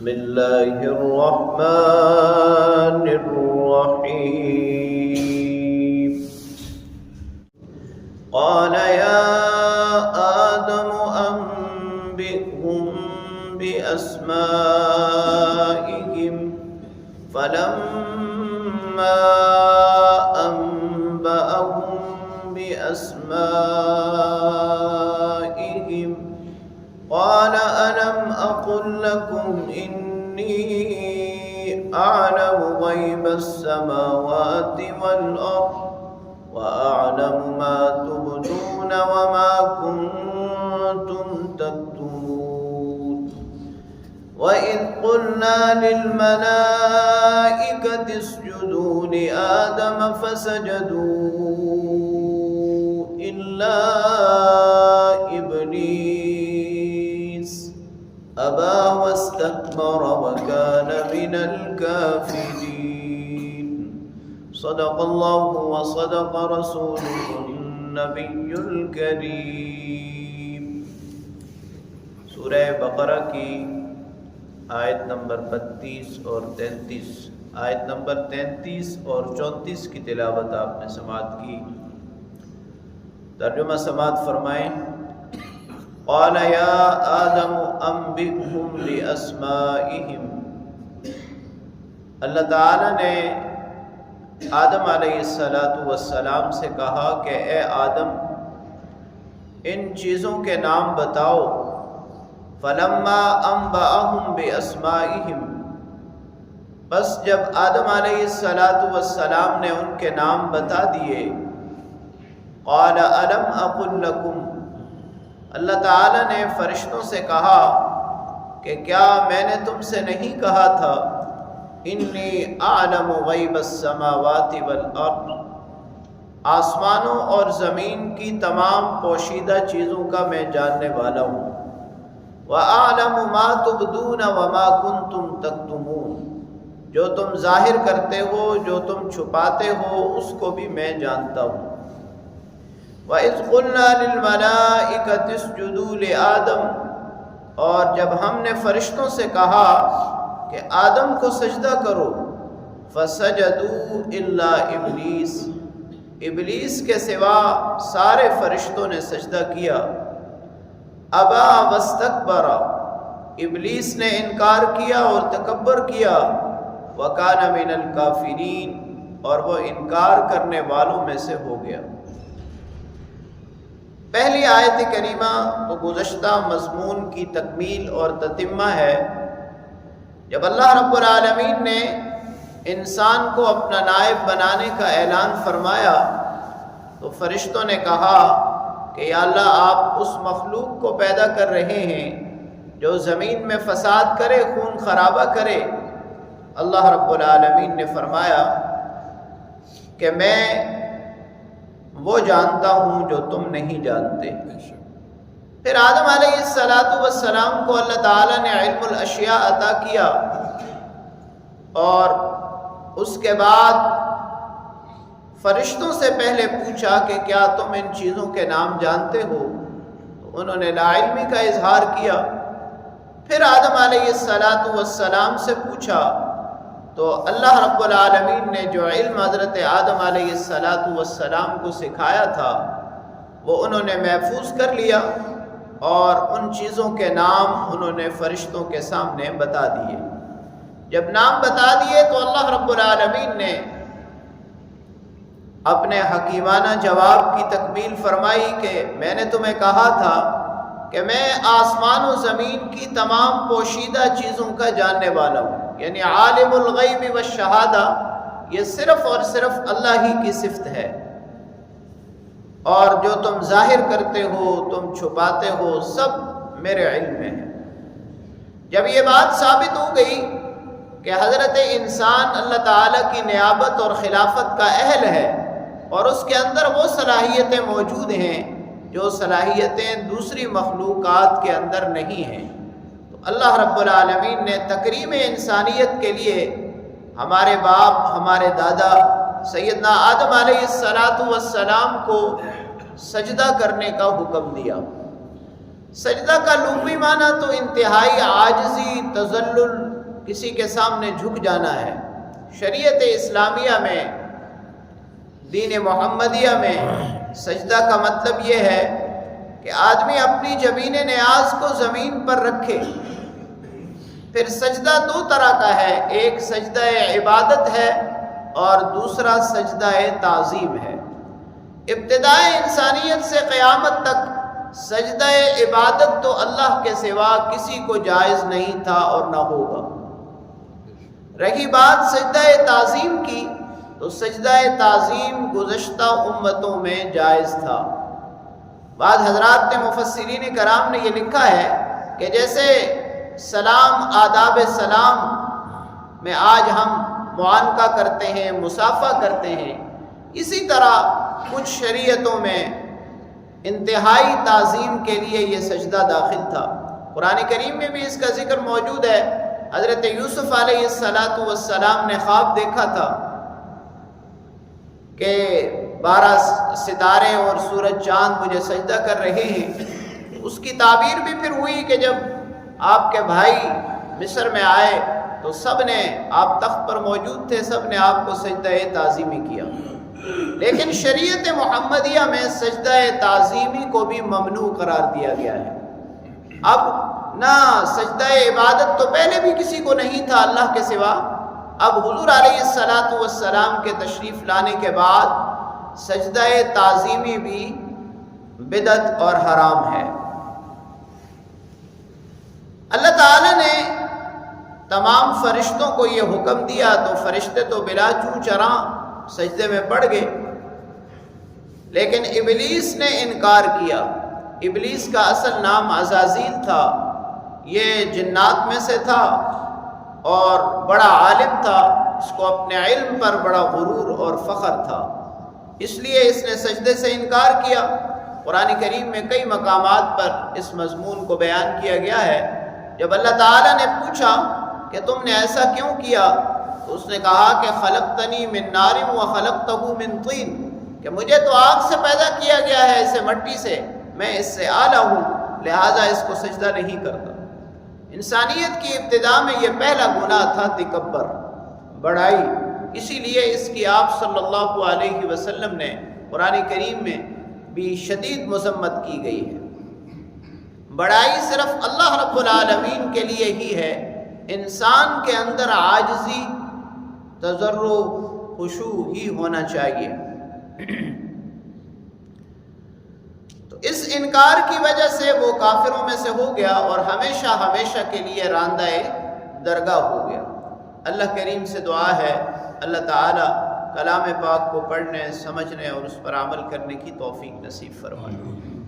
بسم اللہ الرحمن الرحیم قال یا آدم انبئهم بأسمائهم فلما أنبأهم بأسمائهم قال ألم أقل لكم إني أعلم غيب السماوات والأرض وأعلم ما تبدون وما كنتم تكتمون وإذ قلنا للملائكة اسجدوا لآدم فسجدوا إلا إبليس أبى واستكبر وكان من الكافرين صدق الله وصدق رسوله النبي الكريم۔ سورہ بقرہ کی آیت نمبر 32 اور 33، آیت نمبر 33 اور 34 کی تلاوت آپ نے سماعت کی۔ ترجمہ سماعت فرمائیں۔ قال یا آدم انبئهم باسمائهم، اللہ تعالیٰ نے آدم علیہ السلام سے کہا کہ اے آدم ان چیزوں کے نام بتاؤ۔ فلما انبأهم باسمائهم، بس جب آدم علیہ السلام نے ان کے نام بتا دیے، قال الم اقل لکم، اللہ تعالیٰ نے فرشتوں سے کہا کہ کیا میں نے تم سے نہیں کہا تھا انی اعلم غیب السماوات والارض، آسمانوں اور زمین کی تمام پوشیدہ چیزوں کا میں جاننے والا ہوں، وَأَعْلَمُ مَا تُبْدُونَ وَمَا كُنْتُمْ تَكْتُمُونَ، جو تم ظاہر کرتے ہو، جو تم چھپاتے ہو، اس کو بھی میں جانتا ہوں۔ وَإِذْ قُلْنَا لِلْمَلَائِكَةِ اسْجُدُوا لِآدَمَ، اور جب ہم نے فرشتوں سے کہا کہ آدم کو سجدہ کرو، فَسَجَدُوا إِلَّا إِبْلِيسَ، ابلیس کے سوا سارے فرشتوں نے سجدہ کیا۔ ابا واستکبر، ابلیس نے انکار کیا اور تکبر کیا۔ وَكَانَ مِنَ الْكَافِرِينَ، اور وہ انکار کرنے والوں میں سے ہو گیا۔ پہلی آیت کریمہ تو گزشتہ مضمون کی تکمیل اور تتمہ ہے۔ جب اللہ رب العالمین نے انسان کو اپنا نائب بنانے کا اعلان فرمایا تو فرشتوں نے کہا کہ یا اللہ آپ اس مخلوق کو پیدا کر رہے ہیں جو زمین میں فساد کرے، خون خرابہ کرے۔ اللہ رب العالمین نے فرمایا کہ میں وہ جانتا ہوں جو تم نہیں جانتے۔ پھر آدم علیہ السلام کو اللہ تعالیٰ نے علم الاشیاء عطا کیا، اور اس کے بعد فرشتوں سے پہلے پوچھا کہ کیا تم ان چیزوں کے نام جانتے ہو، تو انہوں نے لا علمی کا اظہار کیا۔ پھر آدم علیہ السلام سے پوچھا تو اللہ رب العالمین نے جو علم حضرت آدم علیہ السلام کو سکھایا تھا وہ انہوں نے محفوظ کر لیا، اور ان چیزوں کے نام انہوں نے فرشتوں کے سامنے بتا دیے۔ جب نام بتا دیے تو اللہ رب العالمین نے اپنے حکیمانہ جواب کی تکمیل فرمائی کہ میں نے تمہیں کہا تھا کہ میں آسمان و زمین کی تمام پوشیدہ چیزوں کا جاننے والا ہوں، یعنی عالم الغیب والشہادہ یہ صرف اور صرف اللہ ہی کی صفت ہے، اور جو تم ظاہر کرتے ہو، تم چھپاتے ہو، سب میرے علم میں ہے۔ جب یہ بات ثابت ہو گئی کہ حضرت انسان اللہ تعالیٰ کی نیابت اور خلافت کا اہل ہے، اور اس کے اندر وہ صلاحیتیں موجود ہیں جو صلاحیتیں دوسری مخلوقات کے اندر نہیں ہیں، تو اللہ رب العالمین نے تکریم انسانیت کے لیے ہمارے باپ، ہمارے دادا سیدنا آدم علیہ السلام کو سجدہ کرنے کا حکم دیا۔ سجدہ کا لغوی معنی تو انتہائی عاجزی، تذلل، کسی کے سامنے جھک جانا ہے۔ شریعت اسلامیہ میں، دین محمدیہ میں سجدہ کا مطلب یہ ہے کہ آدمی اپنی جبین نیاز کو زمین پر رکھے۔ پھر سجدہ دو طرح کا ہے، ایک سجدہ عبادت ہے اور دوسرا سجدہ تعظیم ہے۔ ابتدائے انسانیت سے قیامت تک سجدہ عبادت تو اللہ کے سوا کسی کو جائز نہیں تھا اور نہ ہوگا۔ رہی بات سجدہ تعظیم کی، تو سجدہ تعظیم گزشتہ امتوں میں جائز تھا۔ بعض حضرات مفسرین کرام نے یہ لکھا ہے کہ جیسے سلام، آداب سلام میں آج ہم معانقہ کرتے ہیں، مصافحہ کرتے ہیں، اسی طرح کچھ شریعتوں میں انتہائی تعظیم کے لیے یہ سجدہ داخل تھا۔ قرآن کریم میں بھی اس کا ذکر موجود ہے۔ حضرت یوسف علیہ السلام نے خواب دیکھا تھا کہ 12 ستارے اور سورج چاند مجھے سجدہ کر رہے ہیں۔ اس کی تعبیر بھی پھر ہوئی کہ جب آپ کے بھائی مصر میں آئے تو سب نے، آپ تخت پر موجود تھے، سب نے آپ کو سجدہ تعظیمی کیا۔ لیکن شریعت محمدیہ میں سجدہ تعظیمی کو بھی ممنوع قرار دیا گیا ہے۔ اب نہ سجدہ عبادت تو پہلے بھی کسی کو نہیں تھا اللہ کے سوا، اب حضور علیہ السلام کے تشریف لانے کے بعد سجدہ تعظیمی بھی بدعت اور حرام ہے۔ اللہ تعالیٰ نے تمام فرشتوں کو یہ حکم دیا تو فرشتے تو بلا چوں چراں سجدے میں پڑ گئے، لیکن ابلیس نے انکار کیا۔ ابلیس کا اصل نام عزازیل تھا، یہ جنات میں سے تھا اور بڑا عالم تھا، اس کو اپنے علم پر بڑا غرور اور فخر تھا، اس لیے اس نے سجدے سے انکار کیا۔ قرآن کریم میں کئی مقامات پر اس مضمون کو بیان کیا گیا ہے۔ جب اللہ تعالیٰ نے پوچھا کہ تم نے ایسا کیوں کیا، تو اس نے کہا کہ خلقتنی من نار و خلقتہ من طین، کہ مجھے تو آگ سے پیدا کیا گیا ہے، اسے مٹی سے، میں اس سے اعلیٰ ہوں، لہٰذا اس کو سجدہ نہیں کرتا۔ انسانیت کی ابتدا میں یہ پہلا گناہ تھا، تکبر، بڑائی، اسی لیے اس کی آپ صلی اللہ علیہ وسلم نے قرآن کریم میں بھی شدید مذمت کی گئی ہے۔ بڑائی صرف اللہ رب العالمین کے لیے ہی ہے، انسان کے اندر عاجزی، تضرع، خشوع ہی ہونا چاہیے۔ تو اس انکار کی وجہ سے وہ کافروں میں سے ہو گیا اور ہمیشہ ہمیشہ کے لیے راندہ درگاہ ہو گیا۔ اللہ کریم سے دعا ہے اللہ تعالی کلام پاک کو پڑھنے، سمجھنے اور اس پر عمل کرنے کی توفیق نصیب فرمائے۔